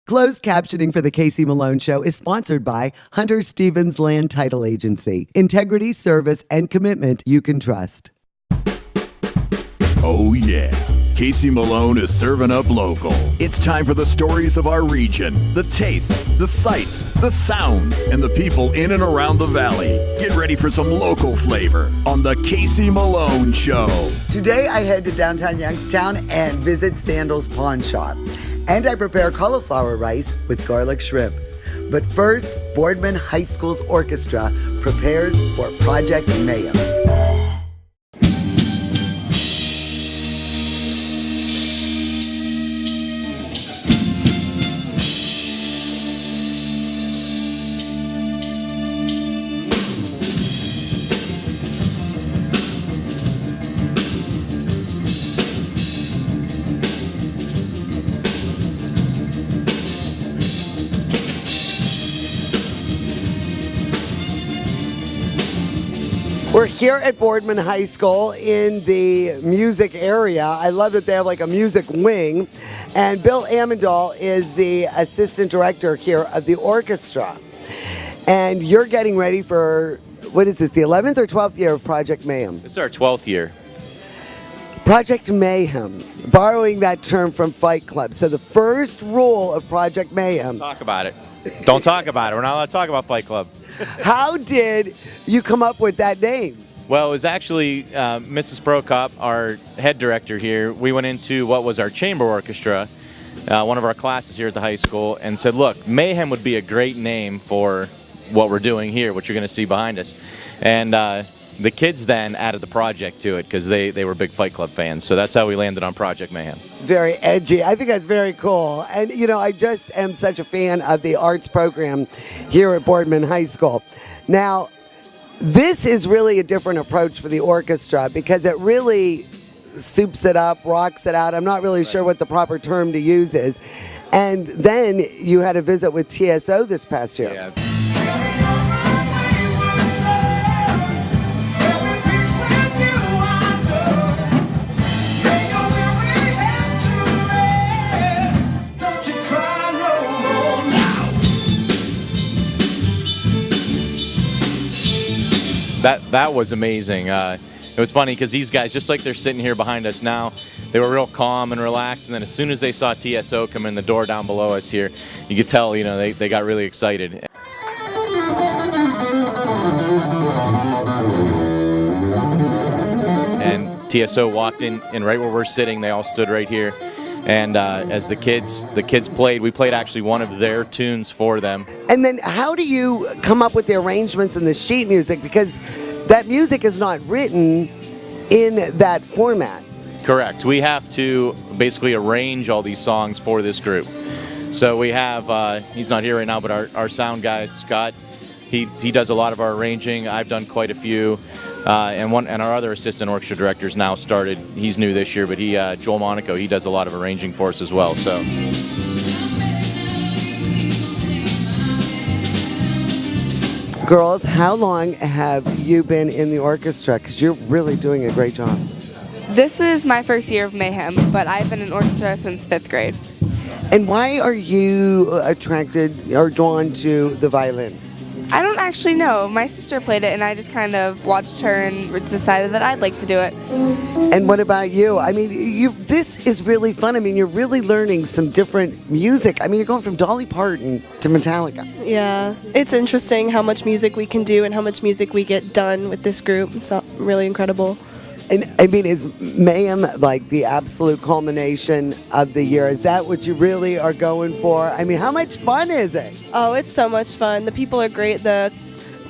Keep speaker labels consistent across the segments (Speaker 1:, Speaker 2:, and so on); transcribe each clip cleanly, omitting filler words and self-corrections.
Speaker 1: Closed captioning for the Casey Malone Show is sponsored by Hunter Stevens Land Title Agency. Integrity, service, and commitment you can trust.
Speaker 2: Oh yeah, Casey Malone is serving up local. It's time for the stories of our region, the tastes, the sights, the sounds, and the people in and around the valley. Get ready for some local flavor on the Casey Malone Show.
Speaker 1: Today I head to downtown Youngstown and visit Sandals Pawn Shop. And I prepare cauliflower rice with garlic shrimp. But first, Boardman High School's orchestra prepares for Project Mayhem. We're here at Boardman High School in the music area. I love that they have like a music wing. And Bill Amendahl is the assistant director here of the orchestra. And you're getting ready for, what is this, the 11th or 12th year of Project Mayhem?
Speaker 3: This is our 12th year.
Speaker 1: Project Mayhem, borrowing that term from Fight Club. So the first rule of Project Mayhem.
Speaker 3: Talk about it. Don't talk about it. We're not allowed to talk about Fight Club.
Speaker 1: How did you come up with that name?
Speaker 3: Well, it was actually Mrs. Prokop, our head director here. We went into what was our chamber orchestra, one of our classes here at the high school, and said, look, Mayhem would be a great name for what we're doing here, what you're going to see behind us. And the kids then added the project to it because they were big Fight Club fans. So that's how we landed on Project Mayhem.
Speaker 1: Very edgy. I think that's very cool. And, you know, I just am such a fan of the arts program here at Boardman High School. Now, this is really a different approach for the orchestra because it really soups it up, rocks it out. I'm not really sure what the proper term to use is. And then you had a visit with TSO this past year.
Speaker 3: Yeah. That was amazing. It was funny because these guys, just like they're sitting here behind us now, they were real calm and relaxed. And then as soon as they saw TSO come in the door down below us here, you could tell, you know, they got really excited. And TSO walked in, and right where we're sitting, they all stood right here. And as the kids played, we played actually one of their tunes for them.
Speaker 1: And then how do you come up with the arrangements and the sheet music? Because that music is not written in that format.
Speaker 3: Correct. We have to basically arrange all these songs for this group. So we have, he's not here right now, but our sound guy, Scott, he does a lot of our arranging. I've done quite a few. And our other assistant orchestra directors now started. He's new this year, but Joel Monaco, he does a lot of arranging for us as well. So.
Speaker 1: Girls, how long have you been in the orchestra? Because you're really doing a great job.
Speaker 4: This is my first year of Mayhem, but I've been in orchestra since 5th grade.
Speaker 1: And why are you attracted or drawn to the violin?
Speaker 4: I don't actually know. My sister played it, and I just kind of watched her and decided that I'd like to do it.
Speaker 1: And what about you? I mean, this is really fun. I mean, you're really learning some different music. I mean, you're going from Dolly Parton to Metallica.
Speaker 5: Yeah, it's interesting how much music we can do and how much music we get done with this group. It's really incredible.
Speaker 1: And I mean, is Mayhem like the absolute culmination of the year? Is that what you really are going for? I mean, how much fun is it?
Speaker 5: Oh, it's so much fun. The people are great. The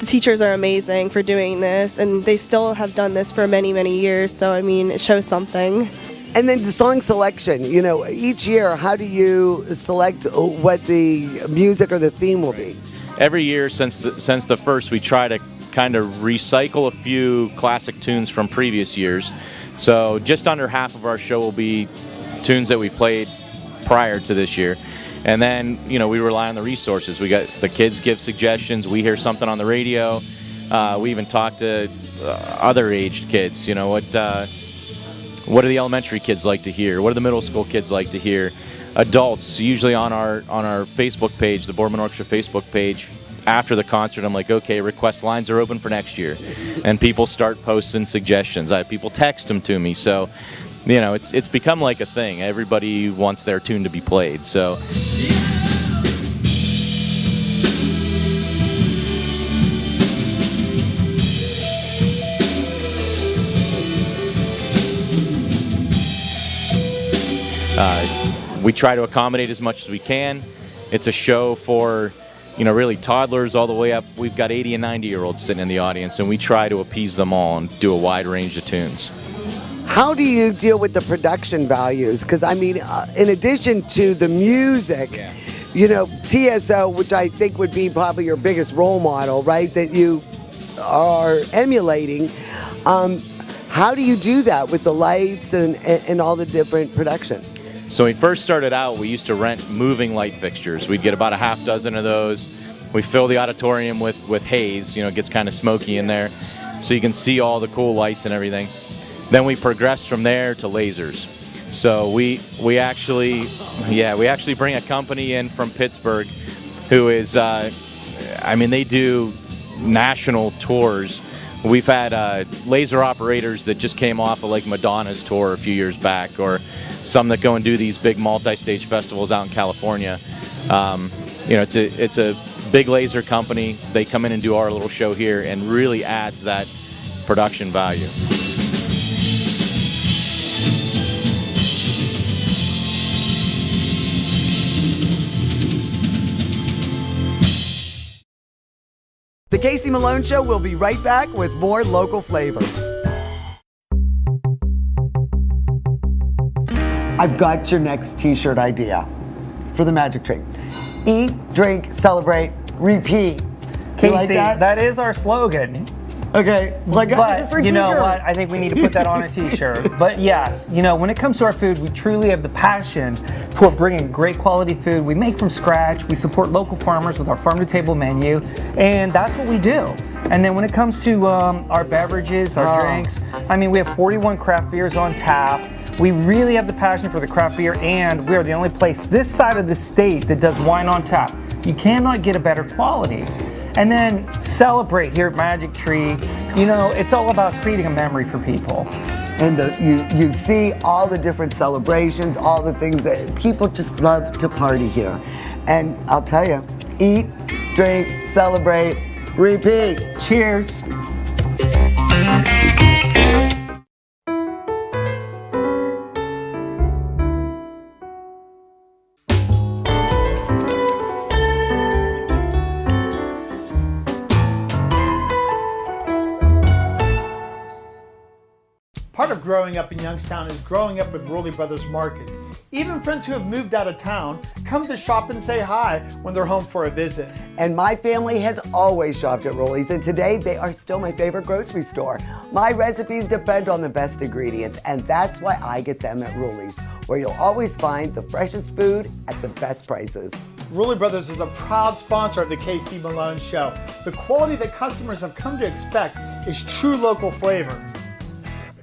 Speaker 5: teachers are amazing for doing this, and they still have done this for many, many years. So, I mean, it shows something.
Speaker 1: And then the song selection, you know, each year, how do you select what the music or the theme will be?
Speaker 3: Every year since the first, we try to kind of recycle a few classic tunes from previous years. So just under half of our show will be tunes that we played prior to this year. And then, you know, we rely on the resources. We got the kids give suggestions. We hear something on the radio. We even talk to other aged kids. You know, what do the elementary kids like to hear? What do the middle school kids like to hear? adults, usually on our Facebook page, the Boardman Orchestra Facebook page. After the concert, I'm like, okay, request lines are open for next year, and people start posting suggestions. People text them to me, so you know, it's become like a thing. Everybody wants their tune to be played. So. We try to accommodate as much as we can. It's a show for, you know, really toddlers all the way up. We've got 80 and 90-year-olds sitting in the audience, and we try to appease them all and do a wide range of tunes.
Speaker 1: How do you deal with the production values? Because, I mean, in addition to the music, you know, TSO, which I think would be probably your biggest role model, right, that you are emulating, how do you do that with the lights and all the different production?
Speaker 3: So when we first started out, we used to rent moving light fixtures. We'd get about a half dozen of those. We fill the auditorium with haze, you know, it gets kind of smoky in there, so you can see all the cool lights and everything. Then we progressed from there to lasers. So we actually bring a company in from Pittsburgh who is, I mean, they do national tours. We've had laser operators that just came off of like Madonna's tour a few years back, or some that go and do these big multi-stage festivals out in California. You know, it's a big laser company. They come in and do our little show here, and really adds that production value.
Speaker 1: The Casey Malone Show will be right back with more local flavor. I've got your next t-shirt idea for the Magic Tree. Eat, drink, celebrate, repeat.
Speaker 6: Casey,
Speaker 1: You like that?
Speaker 6: that is our slogan.
Speaker 1: Okay, well, this is for
Speaker 6: But you know
Speaker 1: t-shirt.
Speaker 6: what? I think we need to put that on a t-shirt. But yes, you know, when it comes to our food, we truly have the passion for bringing great quality food. We make from scratch. We support local farmers with our farm-to-table menu, and that's what we do. And then when it comes to our beverages, our drinks, I mean, we have 41 craft beers on tap. We really have the passion for the craft beer, and we are the only place this side of the state that does wine on tap. You cannot get a better quality. And then celebrate here at Magic Tree. You know, it's all about creating a memory for people.
Speaker 1: And you see all the different celebrations, all the things that people just love to party here. And I'll tell you, eat, drink, celebrate, repeat.
Speaker 6: Cheers.
Speaker 7: Part of growing up in Youngstown is growing up with Rowley Brothers Markets. Even friends who have moved out of town come to shop and say hi when they're home for a visit.
Speaker 1: And my family has always shopped at Rowley's, and today they are still my favorite grocery store. My recipes depend on the best ingredients, and that's why I get them at Rowley's, where you'll always find the freshest food at the best prices.
Speaker 7: Rowley Brothers is a proud sponsor of the KC Malone Show. The quality that customers have come to expect is true local flavor.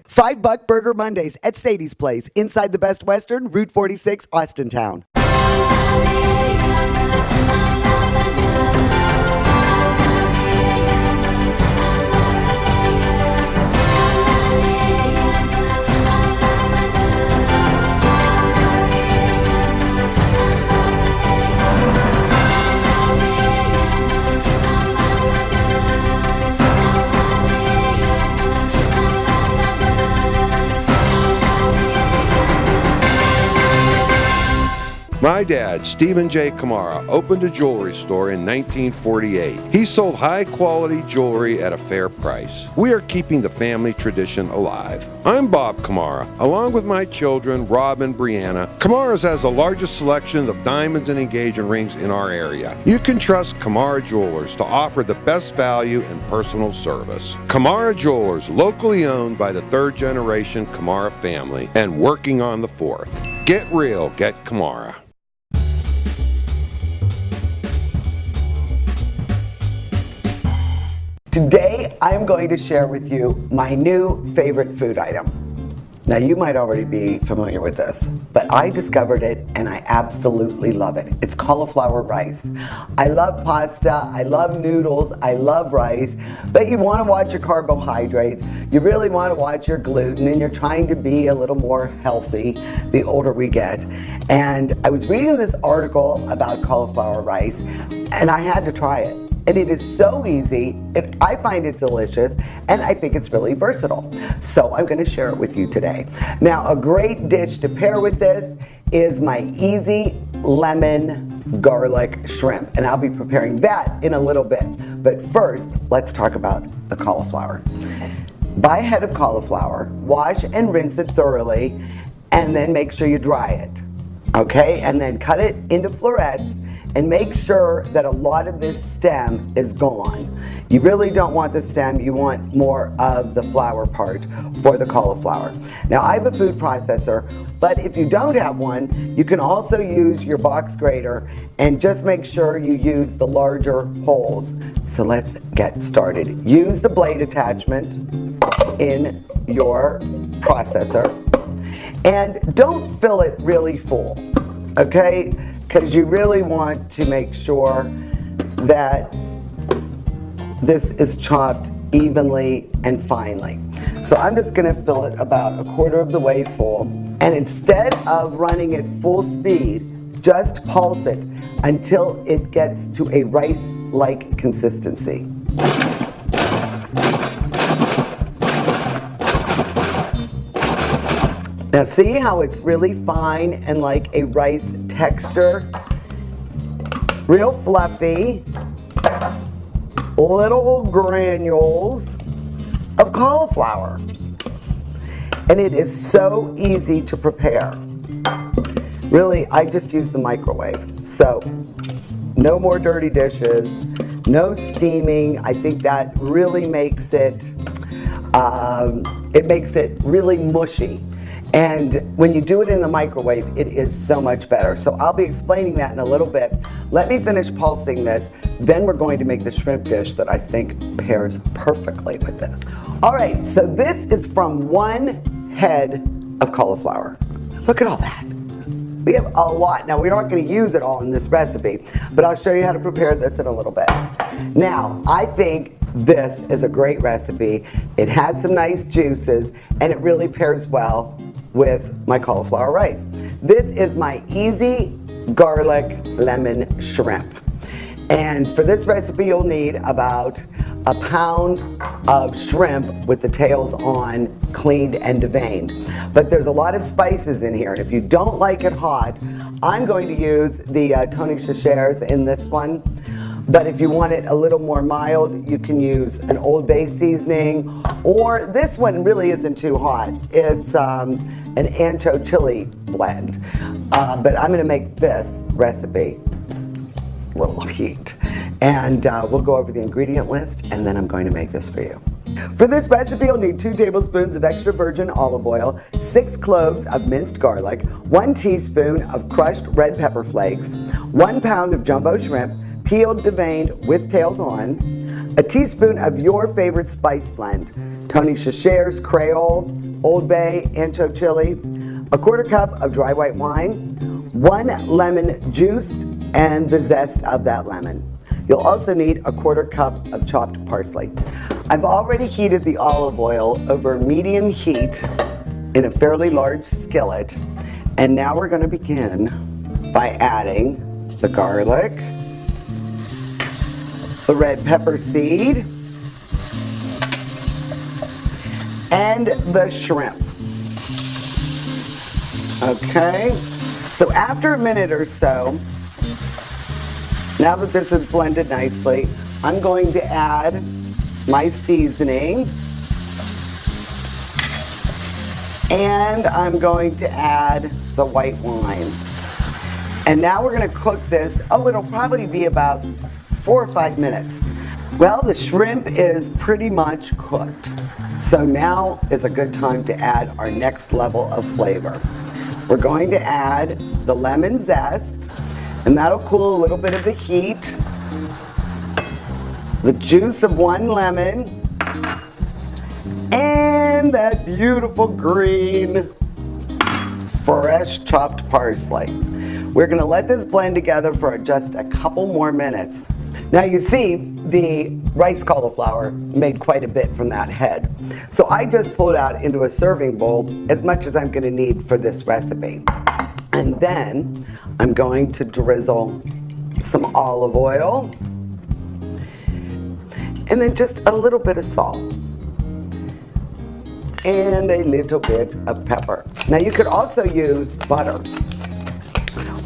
Speaker 1: $5 Burger Mondays at Sadie's Place, inside the Best Western, Route 46, Austintown.
Speaker 8: My dad, Stephen J. Kamara, opened a jewelry store in 1948. He sold high-quality jewelry at a fair price. We are keeping the family tradition alive. I'm Bob Kamara. Along with my children, Rob and Brianna, Kamara's has the largest selection of diamonds and engagement rings in our area. You can trust Kamara Jewelers to offer the best value and personal service. Kamara Jewelers, locally owned by the third-generation Kamara family and working on the fourth. Get real, get Kamara.
Speaker 1: Today, I'm going to share with you my new favorite food item. Now you might already be familiar with this, but I discovered it and I absolutely love it. It's cauliflower rice. I love pasta, I love noodles, I love rice, but you want to watch your carbohydrates, you really want to watch your gluten, and you're trying to be a little more healthy the older we get. And I was reading this article about cauliflower rice and I had to try it. And it is so easy, I find it delicious, and I think it's really versatile. So I'm gonna share it with you today. Now, a great dish to pair with this is my easy lemon garlic shrimp, and I'll be preparing that in a little bit. But first, let's talk about the cauliflower. Buy a head of cauliflower, wash and rinse it thoroughly, and then make sure you dry it, okay? And then cut it into florets, and make sure that a lot of this stem is gone. You really don't want the stem, you want more of the flower part for the cauliflower. Now I have a food processor, but if you don't have one, you can also use your box grater and just make sure you use the larger holes. So let's get started. Use the blade attachment in your processor and don't fill it really full, okay? Because you really want to make sure that this is chopped evenly and finely. So I'm just going to fill it about a quarter of the way full. And instead of running at full speed, just pulse it until it gets to a rice-like consistency. Now see how it's really fine and like a rice texture? Real fluffy, little granules of cauliflower. And it is so easy to prepare. Really, I just use the microwave. So no more dirty dishes, no steaming. I think that really makes it, really mushy. And when you do it in the microwave, it is so much better. So I'll be explaining that in a little bit. Let me finish pulsing this, then we're going to make the shrimp dish that I think pairs perfectly with this. All right, so this is from 1 head of cauliflower. Look at all that. We have a lot. Now, we aren't going to use it all in this recipe, but I'll show you how to prepare this in a little bit. Now, I think this is a great recipe. It has some nice juices, and it really pairs well with my cauliflower rice. This is my easy garlic lemon shrimp. And for this recipe, you'll need about a pound of shrimp with the tails on, cleaned and deveined. But there's a lot of spices in here, and if you don't like it hot, I'm going to use the Tony Chachere's in this one. But if you want it a little more mild, you can use an Old Bay seasoning, or this one really isn't too hot. It's an ancho chili blend. But I'm gonna make this recipe a little heat. And we'll go over the ingredient list, and then I'm going to make this for you. For this recipe, you'll need 2 tablespoons of extra virgin olive oil, 6 cloves of minced garlic, 1 teaspoon of crushed red pepper flakes, 1 pound of jumbo shrimp, peeled, deveined, with tails on, a teaspoon of your favorite spice blend, Tony Chachere's Creole, Old Bay, ancho chili, a 1/4 cup of dry white wine, 1 lemon juiced, and the zest of that lemon. You'll also need a 1/4 cup of chopped parsley. I've already heated the olive oil over medium heat in a fairly large skillet, and now we're going to begin by adding the garlic, the red pepper seed, and the shrimp. Okay, so after a minute or so, now that this is blended nicely, I'm going to add my seasoning, and I'm going to add the white wine. And now we're going to cook this, it'll probably be about 4 or 5 minutes. Well, the shrimp is pretty much cooked. So now is a good time to add our next level of flavor. We're going to add the lemon zest, and that'll cool a little bit of the heat. The juice of 1 lemon, And that beautiful green, fresh chopped parsley. We're gonna let this blend together for just a couple more minutes. Now you see the rice cauliflower made quite a bit from that head. So I just pulled out into a serving bowl as much as I'm gonna need for this recipe. And then I'm going to drizzle some olive oil and then just a little bit of salt and a little bit of pepper. Now you could also use butter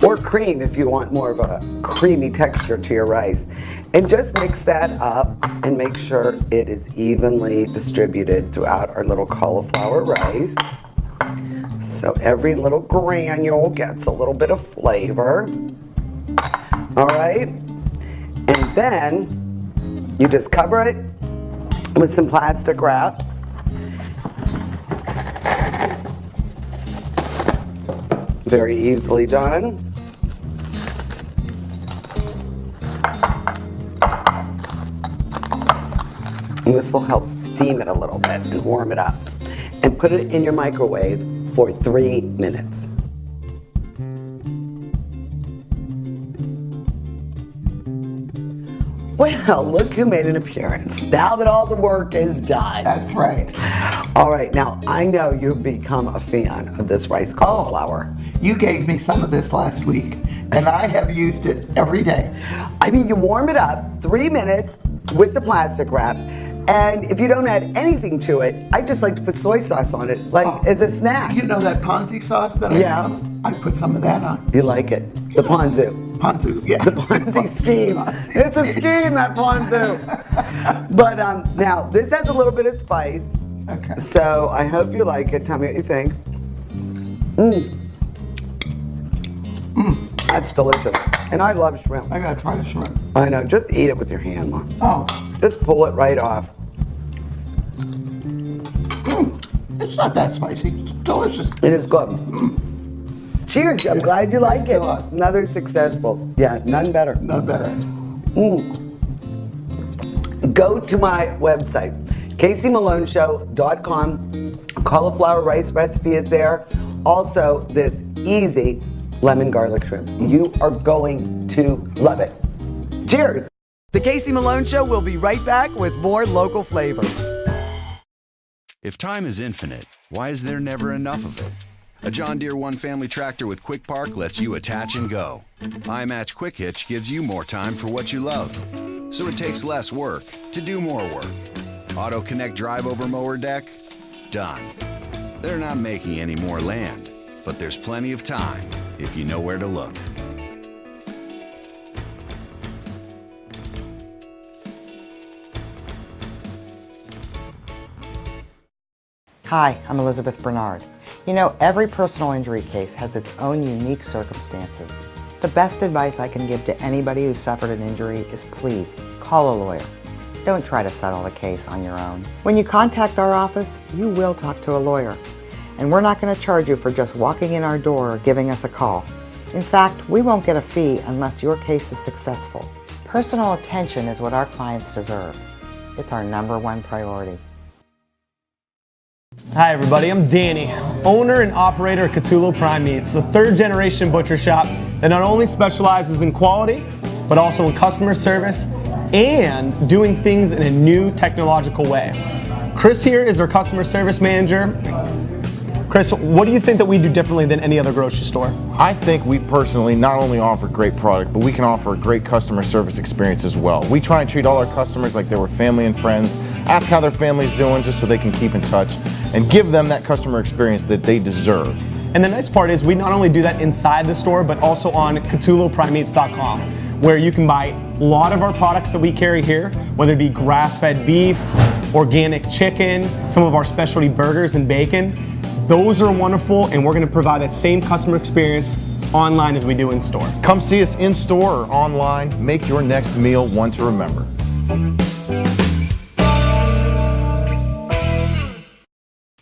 Speaker 1: or cream if you want more of a creamy texture to your rice. And just mix that up and make sure it is evenly distributed throughout our little cauliflower rice. So every little granule gets a little bit of flavor. All right, and then you just cover it with some plastic wrap. Very easily done. And this will help steam it a little bit and warm it up. And put it in your microwave for 3 minutes. Well, look who made an appearance. Now that all the work is done.
Speaker 9: That's right.
Speaker 1: All right, now I know you've become a fan of this rice cauliflower.
Speaker 9: You gave me some of this last week, and I have used it every day.
Speaker 1: I mean, you warm it up 3 minutes with the plastic wrap, and if you don't add anything to it, I just like to put soy sauce on it, like as a snack.
Speaker 9: You know that Ponzi sauce that I have? I put some of that on.
Speaker 1: You like it? The ponzu.
Speaker 9: Ponzu, yeah.
Speaker 1: The Ponzi scheme. It's a scheme, that ponzu. But now, this has a little bit of spice.
Speaker 9: Okay.
Speaker 1: So I hope you like it. Tell me what you think. That's delicious. And I love shrimp.
Speaker 9: I gotta try the shrimp.
Speaker 1: I know, just eat it with your hand, Mom.
Speaker 9: Oh.
Speaker 1: Just pull it right off.
Speaker 9: It's not that spicy. It's delicious.
Speaker 1: It is good. Cheers, I'm glad you like it. Another successful. Yeah, none better.
Speaker 9: None better.
Speaker 1: Go to my website, CaseyMaloneShow.com. Cauliflower rice recipe is there. Also, this easy lemon garlic shrimp. You are going to love it. Cheers. The Casey Malone Show will be right back with more local flavor.
Speaker 10: If time is infinite, why is there never enough of it? A John Deere One Family tractor with Quick Park lets you attach and go. iMatch Quick Hitch gives you more time for what you love, so it takes less work to do more work. Auto Connect Drive Over Mower Deck? Done. They're not making any more land, but there's plenty of time if you know where to look.
Speaker 11: Hi, I'm Elizabeth Bernard. You know, every personal injury case has its own unique circumstances. The best advice I can give to anybody who suffered an injury is please call a lawyer. Don't try to settle a case on your own. When you contact our office, you will talk to a lawyer. And we're not going to charge you for just walking in our door or giving us a call. In fact, we won't get a fee unless your case is successful. Personal attention is what our clients deserve. It's our #1 priority.
Speaker 12: Hi everybody, I'm Danny, owner and operator of Catullo Prime Meats, a third-generation butcher shop that not only specializes in quality, but also in customer service and doing things in a new technological way. Chris here is our customer service manager. Chris, what do you think that we do differently than any other grocery store?
Speaker 13: I think we personally not only offer great product, but we can offer a great customer service experience as well. We try and treat all our customers like they were family and friends, ask how their family's doing just so they can keep in touch, and give them that customer experience that they deserve.
Speaker 12: And the nice part is we not only do that inside the store, but also on CatulloPrimeMeats.com, where you can buy a lot of our products that we carry here, whether it be grass-fed beef, organic chicken, some of our specialty burgers and bacon. Those are wonderful, and we're going to provide that same customer experience online as we do in store.
Speaker 13: Come see us in store or online. Make your next meal one to remember.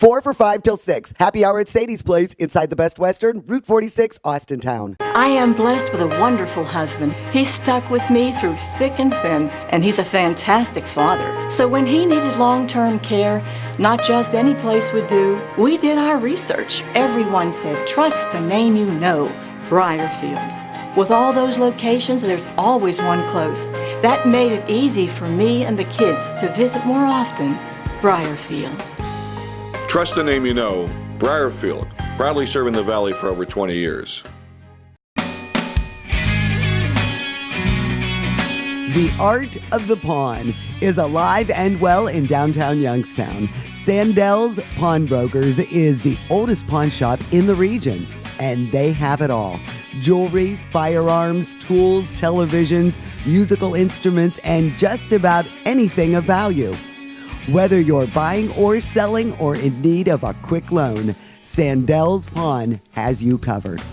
Speaker 1: 4 for $5 till 6. Happy hour at Sadie's Place inside the Best Western, Route 46, Austintown.
Speaker 14: I am blessed with a wonderful husband. He's stuck with me through thick and thin, and he's a fantastic father. So when he needed long-term care, not just any place would do, we did our research. Everyone said, trust the name you know, Briarfield. With all those locations, there's always one close. That made it easy for me and the kids to visit more often, Briarfield.
Speaker 15: Trust the name you know, Briarfield, proudly serving the Valley for over 20 years.
Speaker 1: The Art of the Pawn is alive and well in downtown Youngstown. Sandel's Pawnbrokers is the oldest pawn shop in the region, and they have it all. Jewelry, firearms, tools, televisions, musical instruments, and just about anything of value. Whether you're buying or selling or in need of a quick loan, Sandel's Pawn has you covered.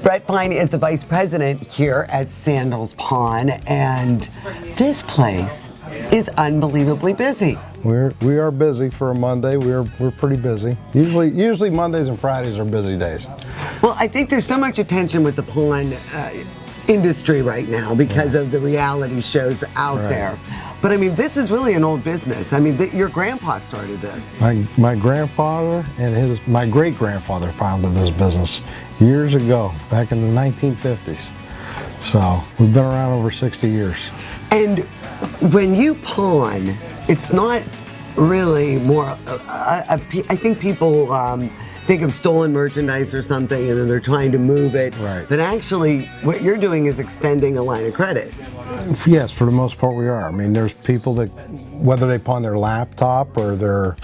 Speaker 1: Brett Fine is the vice president here at Sandel's Pawn, and this place is unbelievably busy.
Speaker 16: We are busy for a Monday. We're pretty busy. Usually Mondays and Fridays are busy days.
Speaker 1: Well, I think there's so much attention with the pawn industry right now because of the reality shows out there. But I mean, this is really an old business. I mean, your grandpa started this.
Speaker 16: My grandfather and my great-grandfather founded this business years ago, back in the 1950s. So we've been around over 60 years.
Speaker 1: And when you pawn, it's not really more, I think people think of stolen merchandise or something and then they're trying to move it.
Speaker 16: Right.
Speaker 1: But actually, what you're doing is extending a line of credit.
Speaker 16: Yes, for the most part we are. I mean, there's people that, whether they pawn their laptop or their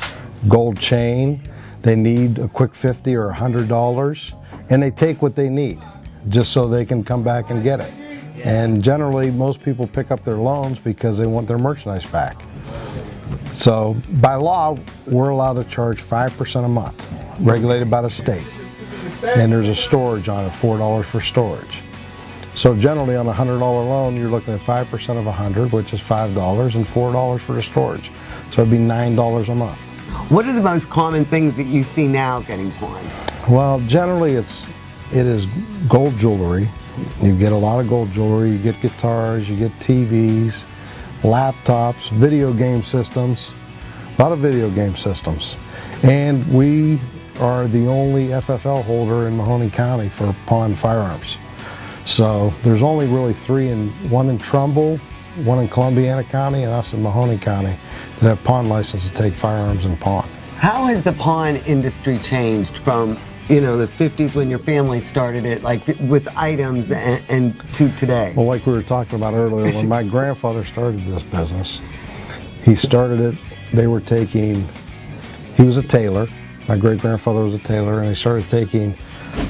Speaker 16: gold chain, they need a quick $50 or $100, and they take what they need just so they can come back and get it. And generally, most people pick up their loans because they want their merchandise back. So by law, we're allowed to charge 5% a month, regulated by the state. And there's a storage on it, $4 for storage. So generally on a $100 loan, you're looking at 5% of 100, which is $5, and $4 for the storage. So it'd be $9 a month.
Speaker 1: What are the most common things that you see now getting pawned?
Speaker 16: Well, generally it is gold jewelry. You get a lot of gold jewelry, you get guitars, you get TVs, laptops, video game systems, a lot of video game systems. And we are the only FFL holder in Mahoney County for pawned firearms. So there's only really one in Trumbull, one in Columbiana County, and us in Mahoney County that have pawn license to take firearms and pawn.
Speaker 1: How has the pawn industry changed from, the 50s when your family started it, like with items and to today?
Speaker 16: Well, like we were talking about earlier, when my grandfather started this business, he started it, he was a tailor. My great-grandfather was a tailor, and he started taking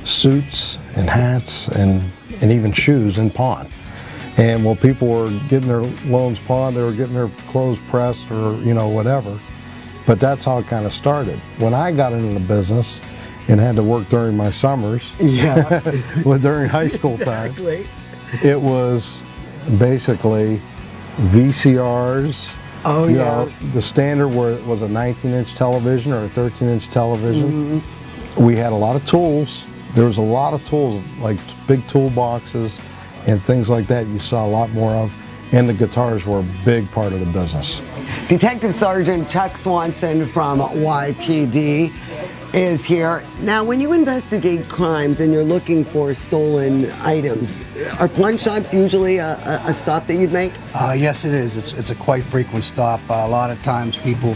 Speaker 16: suits and hats and even shoes in pawn. And while people were getting their loans pawned, they were getting their clothes pressed or, whatever. But that's how it kind of started. When I got into the business and had to work during my summers, during high school time, it was basically VCRs.
Speaker 1: Oh, yeah.
Speaker 16: The standard where it was a 19-inch television or a 13-inch television. We had a lot of tools. There was a lot of tools, like big toolboxes and things like that you saw a lot more of. And the guitars were a big part of the business.
Speaker 1: Detective Sergeant Chuck Swanson from YPD is here. Now, when you investigate crimes and you're looking for stolen items, are pawn shops usually a stop that you'd make?
Speaker 17: Yes, it is. It's a quite frequent stop. A lot of times people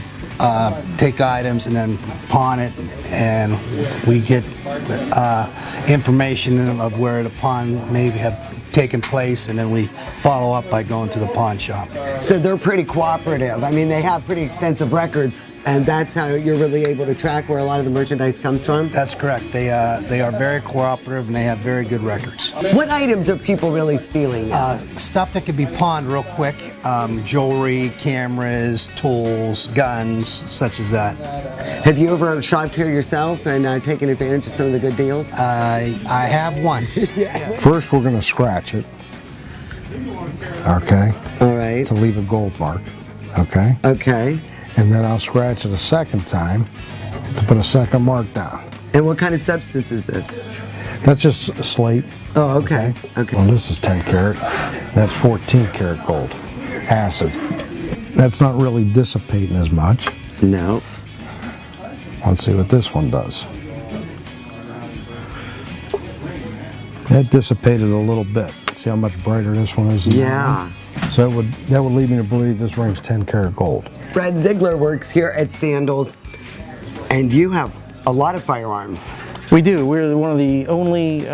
Speaker 17: take items and then pawn it, and we get information of where the pawn may have taken place, and then we follow up by going to the pawn shop.
Speaker 1: So they're pretty cooperative. I mean, they have pretty extensive records, and that's how you're really able to track where a lot of the merchandise comes from?
Speaker 17: That's correct. They are very cooperative, and they have very good records.
Speaker 1: What items are people really stealing now?
Speaker 17: Stuff that can be pawned real quick. Jewelry, cameras, tools, guns, such as that.
Speaker 1: Have you ever shopped here yourself and taken advantage of some of the good deals?
Speaker 17: I have once.
Speaker 16: First, we're going to scratch it. Okay.
Speaker 1: All right.
Speaker 16: To leave a gold mark. Okay.
Speaker 1: Okay.
Speaker 16: and then I'll scratch it a second time to put a second mark down.
Speaker 1: And what kind of substance is this?
Speaker 16: That's just slate.
Speaker 1: Oh, okay. Okay.
Speaker 16: Well, this is 10 karat. That's 14 karat gold. Acid. That's not really dissipating as much.
Speaker 1: No.
Speaker 16: Let's see what this one does. That dissipated a little bit. See how much brighter this one is?
Speaker 1: Yeah.
Speaker 16: So that would lead me to believe this ring's 10 karat gold.
Speaker 1: Fred Ziegler works here at Sandals, and you have a lot of firearms.
Speaker 18: We do. We're one of the only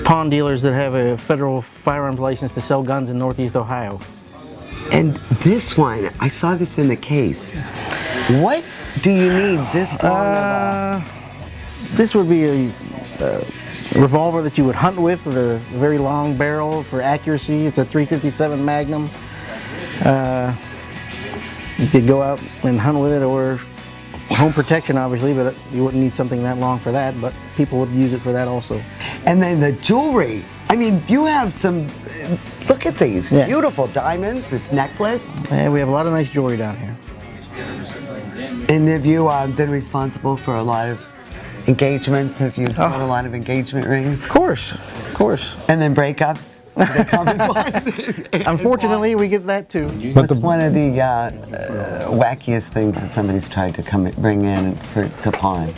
Speaker 18: pawn dealers that have a federal firearms license to sell guns in Northeast Ohio.
Speaker 1: And this one, I saw this in the case. What do you need this long of a...
Speaker 18: This would be a revolver that you would hunt with a very long barrel for accuracy. It's a .357 Magnum. You could go out and hunt with it, or home protection, obviously, but you wouldn't need something that long for that, but people would use it for that also.
Speaker 1: And then the jewelry. I mean, you have some, look at these beautiful diamonds, this necklace.
Speaker 18: Yeah, we have a lot of nice jewelry down here.
Speaker 1: And have you been responsible for a lot of engagements? Have you sold a lot of engagement rings?
Speaker 18: Of course, of course.
Speaker 1: And then breakups? They come in one?
Speaker 18: Unfortunately, we get that too.
Speaker 1: What's one of the wackiest things that somebody's tried to bring in to pawn?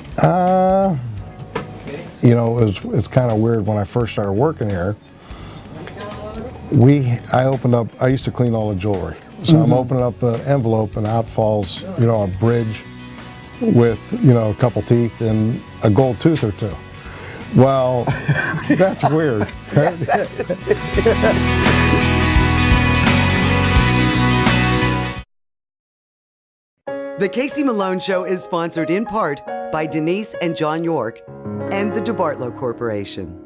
Speaker 16: You know, it's kind of weird. When I first started working here, I used to clean all the jewelry. So I'm opening up the envelope and out falls, you know, a bridge with, you know, a couple teeth and a gold tooth or two. Well, that's weird.
Speaker 1: The Casey Malone Show is sponsored in part by Denise and John York and the DeBartolo Corporation.